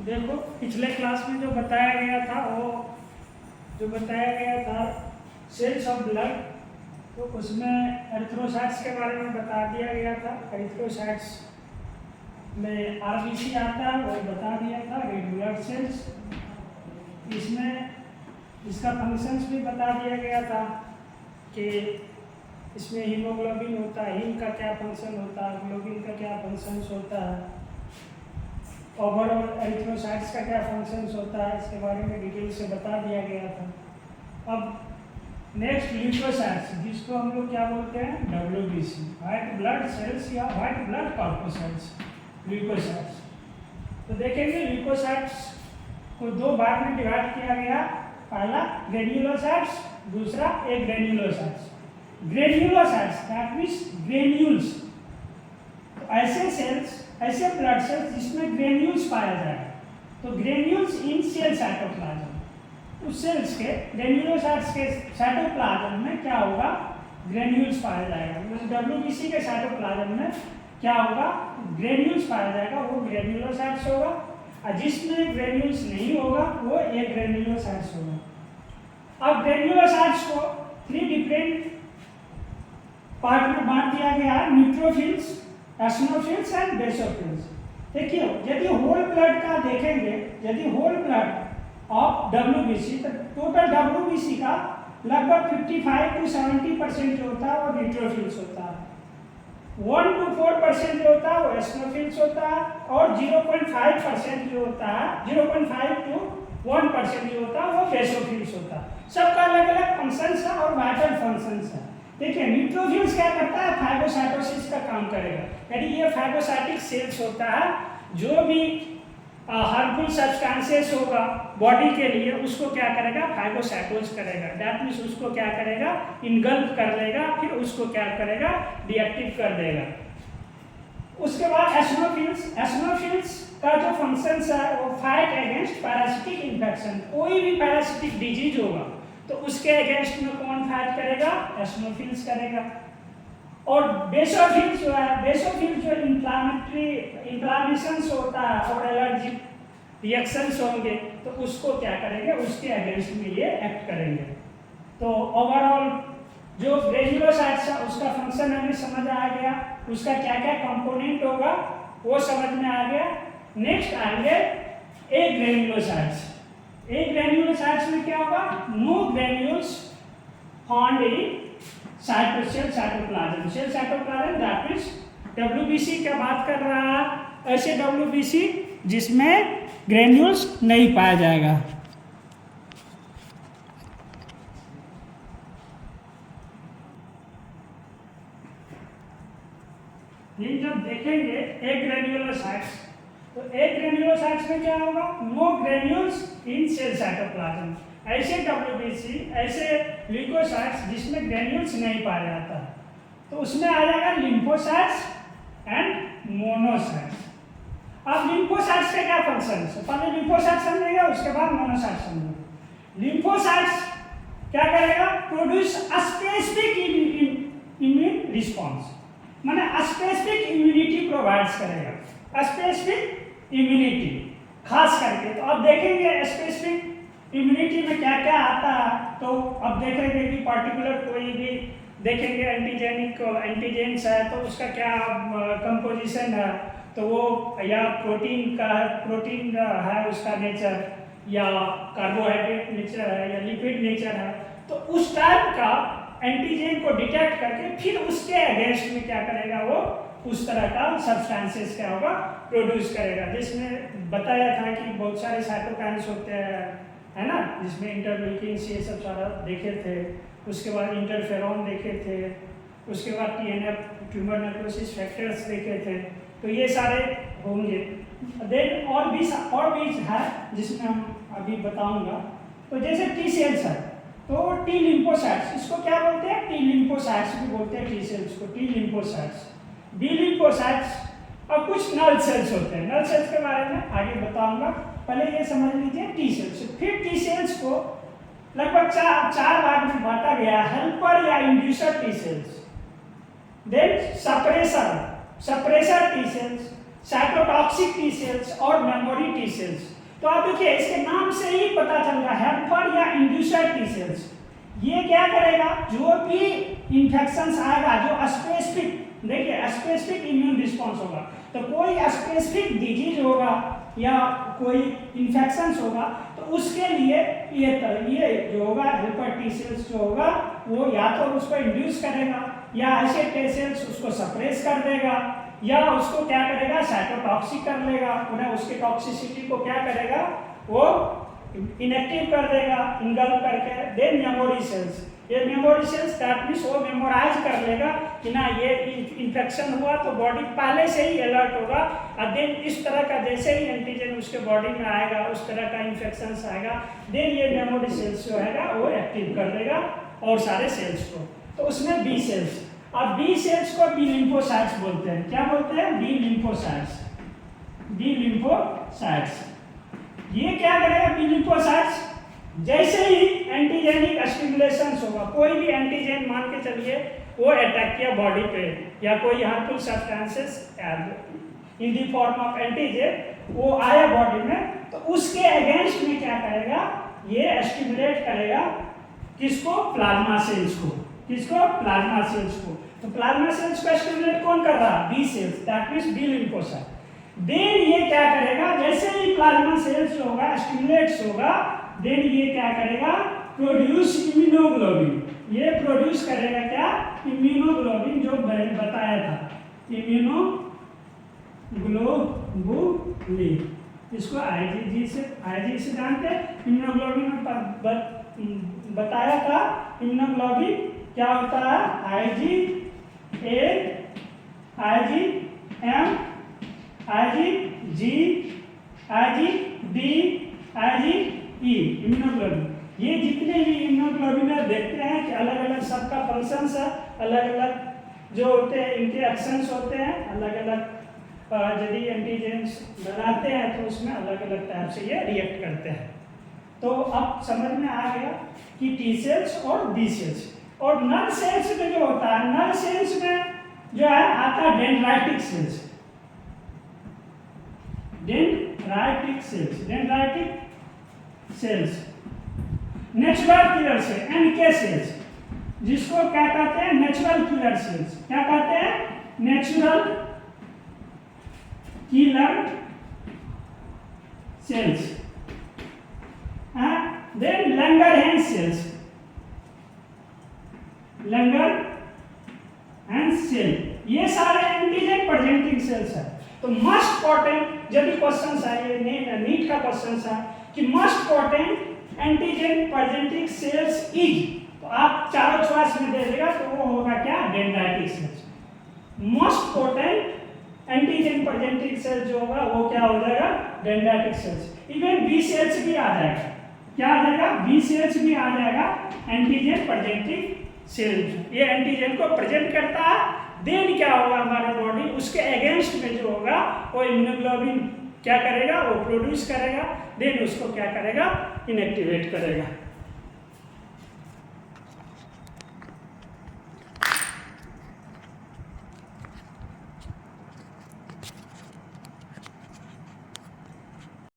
देखो पिछले क्लास में जो बताया गया था सेल्स ऑफ ब्लड, तो उसमें एरिथ्रोसाइट्स के बारे में बता दिया गया था। एरिथ्रोसाइट्स में आरबीसी आता है, वो बता दिया था, रेड ब्लड सेल्स। इसमें इसका फंक्शंस भी बता दिया गया था कि इसमें हीमोग्लोबिन होता है, हीम का क्या फंक्शन होता है, ग्लोबिन का क्या फंक्शंस होता है, ओवरऑल एरिथ्रोसाइट्स का क्या फंक्शंस होता है, इसके बारे में डिटेल से बता दिया गया था। अब नेक्स्ट ल्यूकोसाइट्स, जिसको हम लोग क्या बोलते हैं, WBC, व्हाइट ब्लड सेल्स या व्हाइट ब्लड कॉर्पोसाइट्स, ल्यूकोसाइट्स। तो देखेंगे ल्यूकोसाइट्स को दो भाग में डिवाइड किया गया, पहला ग्रेन्युलोसाइट्स, दूसरा एग्रेन्युलोसाइट्स। ग्रेन्युलोसाइट्स दैट मींस ग्रेन्यूल्स, तो ऐसे सेल्स, ऐसे ब्लड सेल्स जिसमें ग्रेन्यूल्स पाया जाएगा। तो ग्रेन्यूल्स इन सेल साइटोप्लाज्म, उस सेल्स के ग्रेन्युलोसाइट्स के साइटोप्लाज्म में क्या होगा, ग्रेन्यूल्स पाया जाएगा। WBC के साइटोप्लाज्म में क्या होगा, ग्रेन्यूल्स पाया जाएगा, वो ग्रेन्युलोसाइट्स होगा। और जिसमें ग्रेन्यूल्स नहीं होगा वो एग्रेन्युलोसाइट्स होगा। अब ग्रेन्युलोसाइट्स को 3 डिफरेंट पार्ट में बांट दिया गया है, न्यूट्रोफिल्स, एसिनोफिल्स एंड बेसोफिल्स। देखिए यदि होल ब्लड का देखेंगे, यदि होल ब्लड ऑफ WBC, तो टोटल WBC का लगभग 55 to 70% जो होता है वो न्यूट्रोफिल्स होता है, 1 to 4% जो होता है वो एसिनोफिल्स होता है, और 0.5% जो होता है, 0.5 to 1% जो होता है वो बेसोफिल्स होता है। सबका अलग अलग फंक्शंस है और वाइटल फंक्शंस है। देखिए न्यूट्रोफिल्स क्या करता है, फाइगोसाइटोसिस का काम करेगा। यदि ये फाइगोसाइटिक सेल्स होता है, जो भी हार्मफुल सब्सटेंसेस होगा बॉडी के लिए, उसको क्या करेगा, फाइगोसाइटोज करेगा। दैट मींस उसको क्या करेगा, इनगल्फ कर लेगा, फिर उसको क्या करेगा, डीएक्टिव कर देगा। उसके बाद एसिनोफिल्स, एसिनोफिल्स का जो फंक्शंस है वो फाइट अगेंस्ट पैरासिटिक इन्फेक्शन। कोई भी पैरासिटिक डिजीज होगा तो उसके अगेंस्ट में कौन फाइट करेगा, एसिनोफिल्स करेगा। और बेसोफिल्स जो है, बेसोफिल्स जो इन्फ्लामेशंस होता है और एलर्जिक रिएक्शंस होंगे तो उसको क्या करेंगे, उसके अगेंस्ट में ये एक्ट करेंगे। तो ओवरऑल जो ग्रेन्युलोसाइट्स है उसका फंक्शन हमें समझ आ गया, उसका क्या क्या कंपोनेंट होगा वो समझ में आ गया। नेक्स्ट आएंगे एग्रेन्युलोसाइट्स। एग्रेन्युलोसाइट्स में क्या होगा, no granules found in cell cytoplasm. Cell cytoplasm that means WBC का बात कर रहा है, ऐसे WBC जिसमें ग्रेन्यूल्स नहीं पाया जाएगा। ये जब देखेंगे एग्रेन्युलोसाइट्स, तो एग्रेन्युलोसाइट्स में क्या होगा, नो ग्रेन्यूल्स इन सेल साइटोप्लाज्म। ऐसे WBC, ऐसे ल्यूकोसाइट्स जिसमें ग्रेन्यूल्स नहीं पाया जाता, तो उसमें आ जाएगा लिम्फोसाइट्स एंड मोनोसाइट्स। अब लिम्फोसाइट्स का क्या फंक्शन है, पहले लिम्फोसाइट्स समझेगा, उसके बाद मोनोसाइट्स समझेगा। लिम्फोसाइट्स क्या करेगा, प्रोड्यूस स्पेसिफिक इम्यून रिस्पॉन्स, माने स्पेसिफिक इम्यूनिटी प्रोवाइड्स करेगा, स्पेसिफिक इम्यूनिटी खास करके। तो अब देखेंगे स्पेसिफिक इम्यूनिटी में क्या क्या आता है, तो अब देखेंगे कि पर्टिकुलर कोई भी देखेंगे एंटीजेनिक एंटीजेंस है तो उसका क्या कंपोजिशन है, तो वो या प्रोटीन का प्रोटीन है उसका नेचर, या कार्बोहाइड्रेट नेचर है, या लिपिड नेचर है। तो उस टाइप का एंटीजन को डिटेक्ट करके फिर उसके अगेंस्ट में क्या करेगा, वो उस तरह का सब्सटेंसेस क्या होगा, प्रोड्यूस करेगा। जिसमें बताया था कि बहुत सारे साइटोकाइन्स होते हैं, है ना, जिसमें इंटरल्यूकिन्स ये सब सारा देखे थे, उसके बाद इंटरफेरॉन देखे थे, उसके बाद TNF ट्यूमर नेक्रोसिस फैक्टर्स देखे थे, तो ये सारे होंगे। देन और भी है जिसमें हम अभी बताऊंगा। तो जैसे टी सेल्स है, तो टी लिम्फोसाइट्स, इसको क्या बोलते हैं, टी लिम्फोसाइट्स भी बोलते हैं टी सेल्स को, टी लिम्फोसाइट्स, बी लिम्फोसाइट्स, और कुछ नल सेल्स होते हैं। नल सेल्स के बारे में आगे बताऊंगा, पहले ये समझ लीजिए टी सेल्स। फिर टी सेल्स को लगभग चार भाग में बांटा गया, हेल्पर या inducer T cells, then suppressor T cells, cytotoxic T cells और मेमोरी टी सेल्स। तो आप देखिए इसके नाम से ही पता चल रहा है हेल्पर या इंड्यूसर टी सेल्स ये क्या करेगा, जो भी इंफेक्शन आएगा, जो स्पेसिफिक, देखिए स्पेसिफिक इम्यून रिस्पॉन्स होगा, तो कोई स्पेसिफिक डिजीज होगा या कोई इंफेक्शन होगा तो उसके लिए ये जो होगा हेल्पर टी सेल्स जो होगा वो या तो उसको इंड्यूस करेगा या ऐसे टी सेल्स उसको सप्रेस कर देगा या उसको क्या करेगा, साइटोटॉक्सिक कर लेगा, उन्हें उसके टॉक्सिसिटी को क्या करेगा, वो इनएक्टिव कर देगा इंगल्फ करके। देन मेमोरी सेल्स, ये मेमोरी सेल्स दैट मींस वो मेमोराइज कर लेगा कि ना ये इन्फेक्शन हुआ तो बॉडी पहले से ही अलर्ट होगा, और देन इस तरह का जैसे ही एंटीजन उसके बॉडी में आएगा उस तरह का इन्फेक्शन आएगा, देन ये मेमोरी सेल्स जो है वो एक्टिव कर देगा और सारे सेल्स को। तो उसमें बी सेल्स, अब बी सेल्स को बी लिम्फोसाइट्स बोलते हैं। क्या बोलते हैं? B lymphocytes. बी लिम्फोसाइट्स ये क्या करेगा, बी लिम्फोसाइट्स जैसे ही एंटीजेनिक स्टिमुलेशन होगा, कोई भी एंटीजन मान के चलिए वो अटैक किया बॉडी पे या कोई harmful substances in the form of antigen वो आया बॉडी में, तो उसके अगेंस्ट में क्या करेगा, ये स्टिमुलेट करेगा किसको, प्लाज्मा सेल्स को। किसको? प्लाज्मा सेल्स को। तो प्लाज्मा सेल्स को स्टिमुलेट कौन कर रहा? B cells, that means B lymphocyte. Then ये क्या करेगा, जैसे ही प्लाज्मा सेल्स होगा स्टिमुलेट्स होगा, देन ये क्या करेगा, प्रोड्यूस इम्यूनोग्लोबिन। ये प्रोड्यूस करेगा क्या, इम्यूनोग्लोबिन, जो बताया था इम्यूनोग्लोबुलिन, इसको आईजी से जानते हैं। इम्यूनोग्लोबिन में बताया था इम्यूनोग्लोबिन क्या होता है, IgA, IgM, IgG, IgD, IgE, immunoglobulin. ये जितने भी इम्यूनोग्लोबिन है देखते हैं कि अलग अलग सबका फंक्शंस है, अलग अलग जो होते हैं इनके एक्शंस होते हैं, अलग अलग यदि एंटीजेंस बनाते हैं तो उसमें अलग अलग टाइप से ये रिएक्ट करते हैं। तो अब समझ में आ गया कि टी सेल्स और बी सेल्स। और नर सेल्स में जो होता है, नर सेल्स में जो है आता है dendritic sales. Dendritic sales natural killer से, एनके सेल्स, जिसको क्या कहते हैं, नेचुरल किलर सेल्स। क्या कहते हैं? Natural killer cells. Then Langerhans cells, Langerhans cell, ये सारे एंटीजन प्रेजेंटिंग सेल्स है। तो मस्ट पोटेंट, जब भी क्वेश्चंस आए, नीट का क्वेश्चंस है कि must potent antigen presenting sales is, तो आप चारों चॉइस में दे देगा तो वो होगा क्या, dendritic cells. Most potent antigen presenting cell जो होगा वो क्या हो जाएगा, dendritic cells. Even B cells भी आ जाएगा, क्या आ जाएगा, बी सेल्स भी आ जाएगा, एंटीजन प्रेजेंटिंग सेल। ये एंटीजन को प्रेजेंट करता है, देन क्या होगा हमारे बॉडी उसके अगेंस्ट में जो होगा वो इम्यूनोग्लोबिन क्या करेगा, वो प्रोड्यूस करेगा, देन उसको क्या करेगा, इनएक्टिवेट करेगा।